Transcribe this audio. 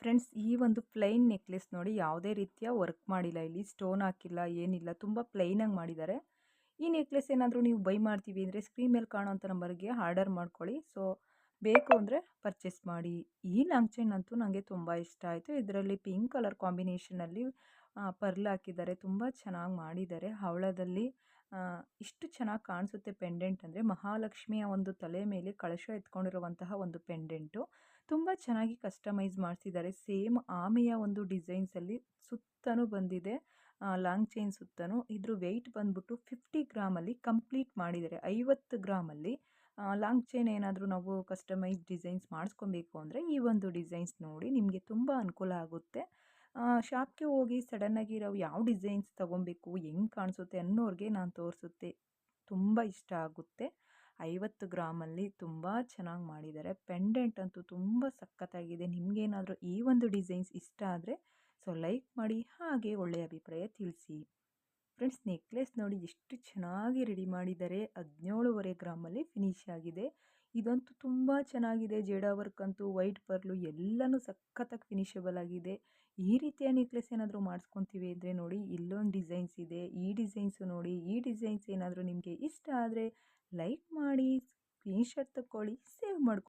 Friends, ಈ ಒಂದು plain necklace ನೋಡಿ, ಯಾವುದೇ ರೀತಿಯ ವರ್ಕ್ ಮಾಡಿಲ್ಲ. ಇಲ್ಲಿ ಸ್ಟೋನ್ ಹಾಕಿಲ್ಲ, ಏನಿಲ್ಲ. ತುಂಬ ಪ್ಲೈನಾಗಿ ಮಾಡಿದ್ದಾರೆ. ಈ ನೆಕ್ಲೆಸ್ ಏನಾದರೂ ನೀವು ಬೈ ಮಾಡ್ತೀವಿ ಅಂದರೆ ಸ್ಕ್ರೀನ್ ಮೇಲೆ ಕಾಣೋಂಥ ನಂಬರ್ಗೆ ಆರ್ಡರ್ ಮಾಡ್ಕೊಳ್ಳಿ. ಸೊ ಬೇಕು ಅಂದರೆ ಪರ್ಚೇಸ್ ಮಾಡಿ. ಈ ಲಾಂಗ್ ಚೈನ್ ಅಂತೂ ನನಗೆ ತುಂಬ ಇಷ್ಟ ಆಯಿತು. ಇದರಲ್ಲಿ ಪಿಂಕ್ ಕಲರ್ ಕಾಂಬಿನೇಷನಲ್ಲಿ ಪರ್ಲ್ ಹಾಕಿದ್ದಾರೆ. ತುಂಬ ಚೆನ್ನಾಗಿ ಮಾಡಿದ್ದಾರೆ. ಹವಳದಲ್ಲಿ ಇಷ್ಟು ಚೆನ್ನಾಗಿ ಕಾಣಿಸುತ್ತೆ ಪೆಂಡೆಂಟ್ ಅಂದರೆ, ಮಹಾಲಕ್ಷ್ಮಿಯ ಒಂದು ತಲೆ ಮೇಲೆ ಕಳಶ ಎತ್ಕೊಂಡಿರುವಂತಹ ಒಂದು ಪೆಂಡೆಂಟು. ತುಂಬ ಚೆನ್ನಾಗಿ ಕಸ್ಟಮೈಸ್ ಮಾಡಿಸಿದ್ದಾರೆ. ಸೇಮ್ ಆಮೆಯ ಒಂದು ಡಿಸೈನ್ಸಲ್ಲಿ ಸುತ್ತಲೂ ಬಂದಿದೆ. ಲಾಂಗ್ ಚೈನ್ ಸುತ್ತಲೂ. ಇದ್ರ ವೆಯ್ಟ್ ಬಂದ್ಬಿಟ್ಟು 50 ಗ್ರಾಮಲ್ಲಿ ಕಂಪ್ಲೀಟ್ ಮಾಡಿದ್ದಾರೆ. 50 ಗ್ರಾಮಲ್ಲಿ ಲಾಂಗ್ ಚೈನ್ ಏನಾದರೂ ನಾವು ಕಸ್ಟಮೈಸ್ ಡಿಸೈನ್ಸ್ ಮಾಡಿಸ್ಕೊಬೇಕು ಅಂದರೆ ಈ ಒಂದು ಡಿಸೈನ್ಸ್ ನೋಡಿ, ನಿಮಗೆ ತುಂಬ ಅನುಕೂಲ ಆಗುತ್ತೆ. ಶಾಪ್ಗೆ ಹೋಗಿ ಸಡನ್ನಾಗಿ ನಾವು ಯಾವ ಡಿಸೈನ್ಸ್ ತೊಗೊಬೇಕು, ಹೆಂಗೆ ಕಾಣಿಸುತ್ತೆ ಅನ್ನೋರಿಗೆ ನಾನು ತೋರಿಸುತ್ತೆ. ತುಂಬ ಇಷ್ಟ ಆಗುತ್ತೆ. 50 ಗ್ರಾಮಲ್ಲಿ ತುಂಬ ಚೆನ್ನಾಗಿ ಮಾಡಿದ್ದಾರೆ. ಪೆಂಡೆಂಟ್ ಅಂತೂ ತುಂಬ ಸಖತ್ತಾಗಿದೆ. ನಿಮಗೇನಾದರೂ ಈ ಒಂದು ಡಿಸೈನ್ಸ್ ಇಷ್ಟ ಆದರೆ ಸೊ ಲೈಕ್ ಮಾಡಿ, ಹಾಗೆ ಒಳ್ಳೆಯ ಅಭಿಪ್ರಾಯ ತಿಳಿಸಿ. ಫ್ರೆಂಡ್ಸ್, ನೆಕ್ಲೆಸ್ ನೋಡಿ ಎಷ್ಟು ಚೆನ್ನಾಗಿ ರೆಡಿ ಮಾಡಿದ್ದಾರೆ. 17.5 ಗ್ರಾಮಲ್ಲಿ ಫಿನಿಶ್ ಆಗಿದೆ. ಇದಂತೂ ತುಂಬ ಚೆನ್ನಾಗಿದೆ. ಜೇಡ ವರ್ಕ್ ಅಂತೂ, ವೈಟ್ ಪರ್ಲು ಎಲ್ಲನೂ ಸಖತ್ತಾಗಿ ಫಿನಿಷಬಲ್ ಆಗಿದೆ. ಈ ರೀತಿಯ ನೆಕ್ಲೆಸ್ ಏನಾದರೂ ಮಾಡಿಸ್ಕೊತೀವಿ ಅಂದರೆ ನೋಡಿ, ಇಲ್ಲೊಂದು ಡಿಸೈನ್ಸ್ ಇದೆ. ಈ ಡಿಸೈನ್ಸು ನೋಡಿ. ಈ ಡಿಸೈನ್ಸ್ ಏನಾದರೂ ನಿಮಗೆ ಇಷ್ಟ ಆದರೆ ಲೈಕ್ ಮಾಡಿ, ಸ್ಕ್ರೀನ್ಶಾಟ್ ತಗೊಳ್ಳಿ, ಸೇವ್ ಮಾಡ್ಕೊಳ್ಳಿ.